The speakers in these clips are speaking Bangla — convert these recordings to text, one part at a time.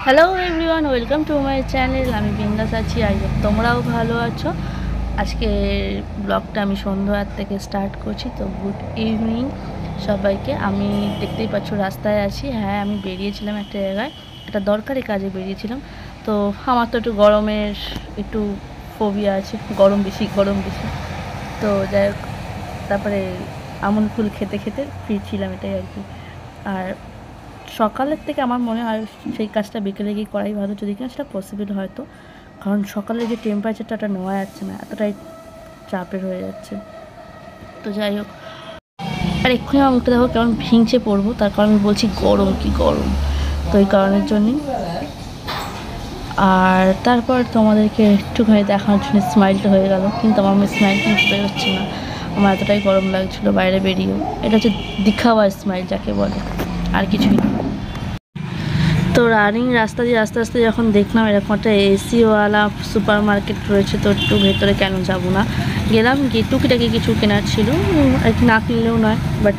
Hello everyone, welcome to my channel. আমি বিন্দাস আছি। আই হোপ তোমরাও ভালো আছো। আজকে ব্লগটা আমি সন্ধ্যার থেকে স্টার্ট করছি। তো গুড ইভিনিং সবাইকে। আমি দেখতেই পাচ্ছ রাস্তায় আছি। হ্যাঁ, আমি বেরিয়েছিলাম একটা জায়গায়, একটা দরকারি কাজে বেরিয়েছিলাম। তো আমার তো একটু গরমের একটু ফোবিয়া আছে, গরম বেশি। তো যাই হোক, তারপরে আমুল ফুল খেতে খেতে ফিরছিলাম, এটাই আর কি। আর সকালের থেকে আমার মনে হয় সেই কাজটা বিকেলে গিয়ে করাই ভালো, যদি কিনা সেটা পসিবল হয়তো। কারণ সকালে যে টেম্পারেচারটা ওটা নেওয়া যাচ্ছে না, এতটাই চাপের হয়ে যাচ্ছে। তো যাই হোক, আর এক্ষুনি আমার মুখটা দেখো কেমন ভিংচে পড়বো, তার কারণ আমি বলছি গরম কি গরম। তো এই কারণের জন্যই। আর তারপর তোমাদেরকে একটুখানি দেখানোর জন্য স্মাইলটা হয়ে গেল, কিন্তু আমার স্মাইল কিন্তু বেরোচ্ছে না। আমার এতটাই গরম লাগছিলো বাইরে বেরিয়েও। এটা হচ্ছে দিখাওয়া স্মাইল যাকে বলে, আর কিছুই না। তো রানিং রাস্তা দিয়ে আস্তে আস্তে যখন দেখলাম এরকম একটা এসিওয়ালা সুপার মার্কেট রয়েছে, তো একটু ভেতরে কেন যাব না, গেলাম। গিয়ে টুকিটাকি কিছু কেনার ছিল আর কি, না কিনলেও নয়, বাট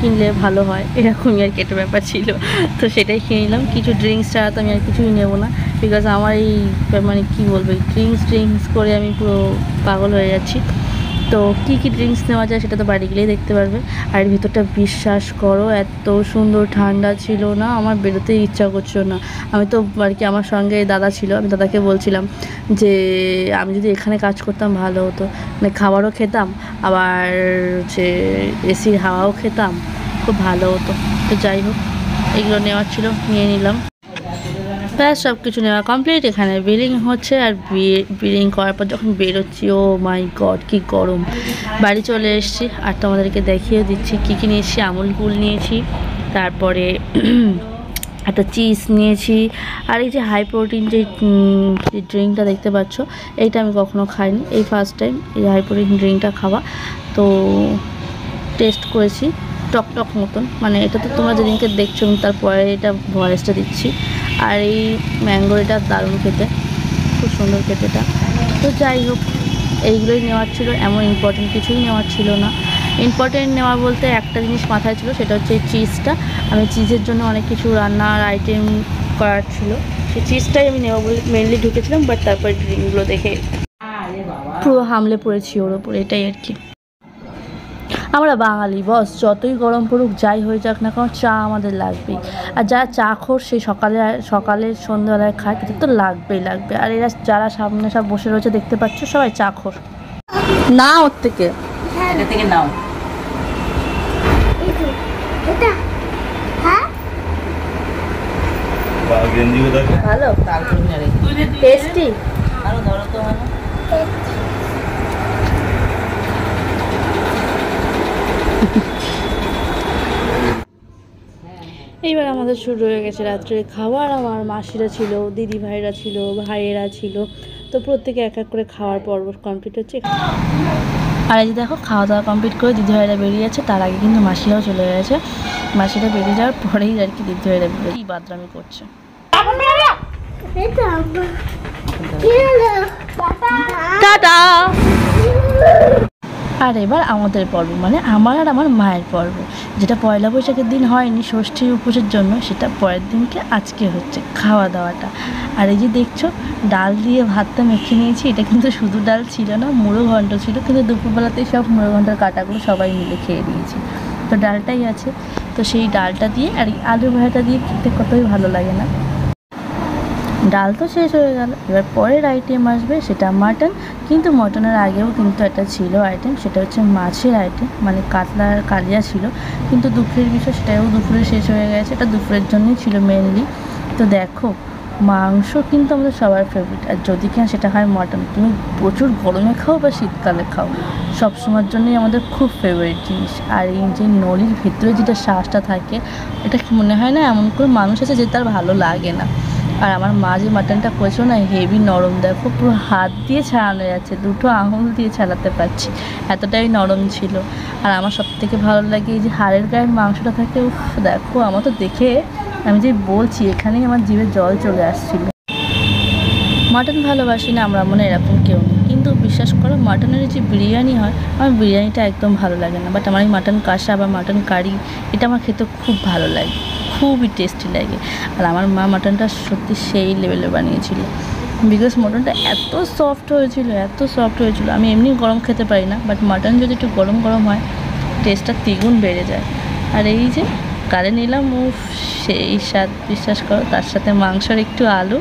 কিনলে ভালো হয়, এরকমই আর কি একটা ব্যাপার ছিল। তো সেটাই কিনে নিলাম। কিছু ড্রিঙ্কস ছাড়া তো আমি আর কিছুই নেবো না, বিকজ আমার এই মানে কী বলবো, এই ড্রিঙ্কস করে আমি পুরো পাগল হয়ে যাচ্ছি। তো কী কী ড্রিঙ্কস নেওয়া যায় সেটা তো বাড়ি গেলেই দেখতে পারবে। আর এর ভিতরটা বিশ্বাস করো এত সুন্দর ঠান্ডা ছিল না, আমার বেরোতেই ইচ্ছা করছিল না। আমি তো আর কি, আমার সঙ্গে দাদা ছিল, আমি দাদাকে বলছিলাম যে আমি যদি এখানে কাজ করতাম ভালো হতো, মানে খাবারও খেতাম, আবার হচ্ছে এসির হাওয়াও খেতাম, খুব ভালো হতো। তো যাই হোক, এগুলো নেওয়ার ছিল, নিয়ে নিলাম। ব্যাস সব কিছু নেওয়া কমপ্লিট। এখানে বিলিং হচ্ছে, আর বিলিং করার পর যখন বেরোচ্ছি, ও মাই গড কি গরম। বাড়ি চলে এসেছি, আর তোমাদেরকে দেখিয়ে দিচ্ছি কী কী নিয়েছি। আমুল কুল নিয়েছি, তারপরে একটা চিজ নিয়েছি, আর এই যে হাই প্রোটিন যে ড্রিঙ্কটা দেখতে পাচ্ছ, এইটা আমি কখনো খাইনি, এই ফার্স্ট টাইম এই হাই প্রোটিন ড্রিঙ্কটা খাওয়া। তো টেস্ট করেছি, টক মতন, মানে এটা তো তোমরা যেদিনকে দেখছো আমি তারপরে এটা ভয়েসটা দিচ্ছি। আর এই ম্যাঙ্গো, এটা দারুণ খেতে, খুব সুন্দর খেতে এটা। তো যাই হোক, এইগুলোই নেওয়ার ছিল, এমন ইম্পর্টেন্ট কিছুই নেওয়ার ছিল না। ইম্পর্টেন্ট নেওয়া বলতে একটা জিনিস মাথায় ছিল, সেটা হচ্ছে এই চিজটা। আমি চিজের জন্য অনেক কিছু রান্নার আইটেম করার ছিল, সেই চিজটাই আমি নেওয়া বলে মেনলি ঢুকেছিলাম। বাট তারপরে ড্রিঙ্কগুলো দেখে পুরো হামলে পড়েছি ওর ওপর, এটাই আর কি। আমরা বাঙালি বস, যতই গরম পড়ুক যাই হয়ে যাক না কারণ চা আমাদের লাগবেই। আর যারা চা খোর সেই সকালে সন্ধ্যাবেলায় খায়, কিন্তু তো লাগবেই। আর এরা যারা সামনে সব বসে রয়েছে দেখতে পাচ্ছ, সবাই চা খোর না। ওর থেকে নাও ভালো টেস্টি। আরো ধরো তো ভালো। এইবার আমাদের শুরু হয়ে গেছে রাত্রে খাবার। আমার মাসিরা ছিল, দিদি ভাইরা ছিল, ভাইয়েরা ছিল, তো প্রত্যেকে এক এক করে খাওয়ার পর্ব কমপ্লিট হচ্ছে। আর এই যে দেখো, খাওয়া দাওয়া কমপ্লিট করে দিদি ভাইরা বেরিয়ে যাচ্ছে, তার আগে কিন্তু মাসিরাও চলে গেছে। মাসিরা বেরিয়ে যাওয়ার পরেই আর কি দিদি ভাইরা বেরিয়ে কি বাদরামি করছে। টাটা। আর এবার আমাদের পর্ব, মানে আমার আর আমার মায়ের পর্ব, যেটা পয়লা বৈশাখের দিন হয়নি ষষ্ঠীর উপোসের জন্য, সেটা পরের দিনকে আজকে হচ্ছে খাওয়া দাওয়াটা। আর এই যে দেখছো, ডাল দিয়ে ভাতটা মেখে নিয়েছি। এটা কিন্তু শুধু ডাল ছিল না, মুড়ো ঘন্ট ছিল, কিন্তু দুপুরবেলাতেই সব মুড়ো ঘন্টার কাটাগুলো সবাই মিলে খেয়ে নিয়েছি। তো ডালটাই আছে, তো সেই ডালটা দিয়ে আর আলু ভাজাটা দিয়ে খেতে কতই ভালো লাগে না। ডাল তো শেষ হয়ে গেল, এবার পরের আইটেম আসবে, সেটা মাটন। কিন্তু মটনের আগেও কিন্তু একটা ছিল আইটেম, সেটা হচ্ছে মাছের আইটেম, মানে কাতলার কালিয়া ছিল। কিন্তু দুপুরের বিষয়, সেটাও দুপুরে শেষ হয়ে গেছে, এটা দুপুরের জন্যই ছিল মেনলি। তো দেখো, মাংস কিন্তু আমাদের সবার ফেভারিট, আর যদি কিনা সেটা হয় মটন, তুমি প্রচুর গরমে খাও বা শীতকালে খাও, সবসময়ের জন্যই আমাদের খুব ফেভারিট জিনিস। আর এই যে নলির ভিতরে যেটা শ্বাসটা থাকে, এটা মনে হয় না এমন কোনো মানুষ আছে যে তার ভালো লাগে না। আর আমার মা যে মাটনটা করেছিল না, হেভি নরম, দেখো পুরো হাত দিয়ে ছাড়ানো যাচ্ছে, দুটো আঙুল দিয়ে ছাড়াতে পারছি, এতটাই নরম ছিল। আর আমার সবথেকে ভালো লাগে এই যে হাড়ের গায়ের মাংসটা থাকে, উফ দেখো, আমার তো দেখে আমি যে বলছি এখানেই আমার জিভে জল চলে আসছিল। মাটন ভালোবাসি না আমরা, মনে এরকম কেউ নেই, কিন্তু বিশ্বাস করো মাটনের যে বিরিয়ানি হয়, আমার বিরিয়ানিটা একদম ভালো লাগে না। বাট আমার এই মাটন কষা বা মাটন কারি, এটা আমার খেতে খুব ভালো লাগে। খুবই টেস্টি লাগে। আর আমার মা মাটনটা সত্যি সেই লেভেলে বানিয়েছিল, বিকজ মটনটা এত সফট হয়েছিল, এত সফট হয়েছিল। আমি এমনি গরম খেতে পারি না, বাট মাটন যদি একটু গরম গরম হয় টেস্টটা দ্বিগুণ বেড়ে যায়। আর এই যে কারে নিলাম, সেই স্বাদ বিশ্বাস করো। তার সাথে মাংসর একটু আলু,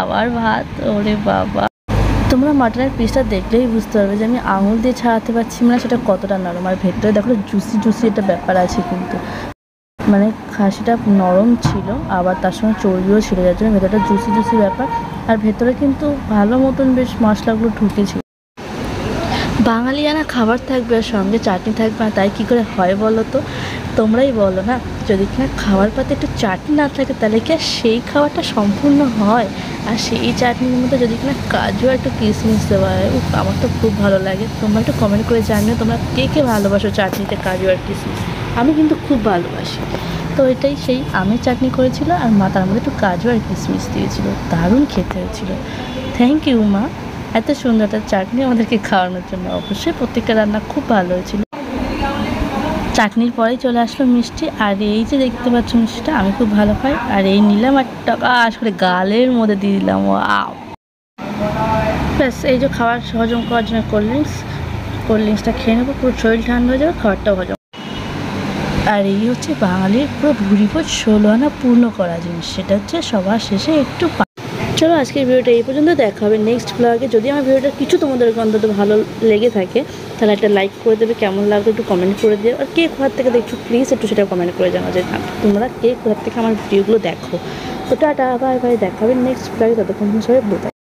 আবার ভাত, ওরে বাবা। তোমরা মাটনের পিসটা দেখলেই বুঝতে পারবে যে আমি আঙুল দিয়ে ছাড়াতে পারছি না সেটা কতটা নরম। আর ভেতরে দেখো জুসি জুসি একটা ব্যাপার আছে, কিন্তু মানে খাসিটা নরম ছিল, আবার তার সঙ্গে চর্বিও ছিল, যার জন্য ভেতরটা জুসি জুসি ব্যাপার। আর ভেতরে কিন্তু ভালো মতন বেশ মশলাগুলো ঢুকেছিল। বাঙালিয়ানা খাবার থাকবে আর সঙ্গে চাটনি থাকবে না, তাই কী করে হয় বলো তো? তোমরাই বলো না। যদি কিনা খাবার পাতে একটু চাটনি না থাকে তাহলে কি আর সেই খাবারটা সম্পূর্ণ হয়? আর সেই চাটনির মধ্যে যদি কিনা কাজু আর একটু কিশমিশ দেওয়া হয়, আমার তো খুব ভালো লাগে। তোমরা একটু কমেন্ট করে জানিও তোমরা কে কে ভালোবাসো চাটনিতে কাজু আর কিশমিশ। আমি কিন্তু খুব ভালোবাসি। তো এটাই সেই আমের চাটনি করেছিল, আর মা তার মধ্যে একটু কাজু আর কিশমিশ দিয়েছিল, দারুণ খেতে হয়েছিল। থ্যাংক ইউ মা, এত সুন্দর একটা চাটনি আমাদেরকে খাওয়ানোর জন্য। অবশ্যই প্রত্যেকটা রান্না খুব ভালো হয়েছিল। চাটনির পরেই চলে আসলো মিষ্টি, আর এই যে দেখতে পাচ্ছ মিষ্টিটা আমি খুব ভালো খাই। আর এই নিলাম আর টকাশ করে গালের মধ্যে দিয়ে দিলাম, ও আও। ব্যাস এই যে খাবার হজম করার জন্য কোল্ড ড্রিঙ্কসটা খেয়ে নেবো, পুরো শরীর ঠান্ডা হয়ে যাবে, খাবারটাও হজম। আর এই হচ্ছে বাঙালির পুরো ভুরিভোজ 16 আনা পূর্ণ করা জিনিস, সেটা হচ্ছে সবার শেষে একটু। চলো আজকের ভিডিওটা এই পর্যন্ত, দেখা হবে নেক্সট ব্লগে। যদি আমার ভিডিওটা কিছু তোমাদের অন্তত ভালো লেগে থাকে তাহলে একটা লাইক করে দেবে, কেমন লাগবে একটু কমেন্ট করে দেবে। আর কে কোথার থেকে দেখছো প্লিজ একটু সেটা কমেন্ট করে জানাও যে তোমরা কে কোথার থেকে আমার ভিডিওগুলো দেখো। তো টাটা, বাই বাই, দেখা হবে নেক্সট ব্লগে। ততক্ষণ সবাই ভালো থাকবে।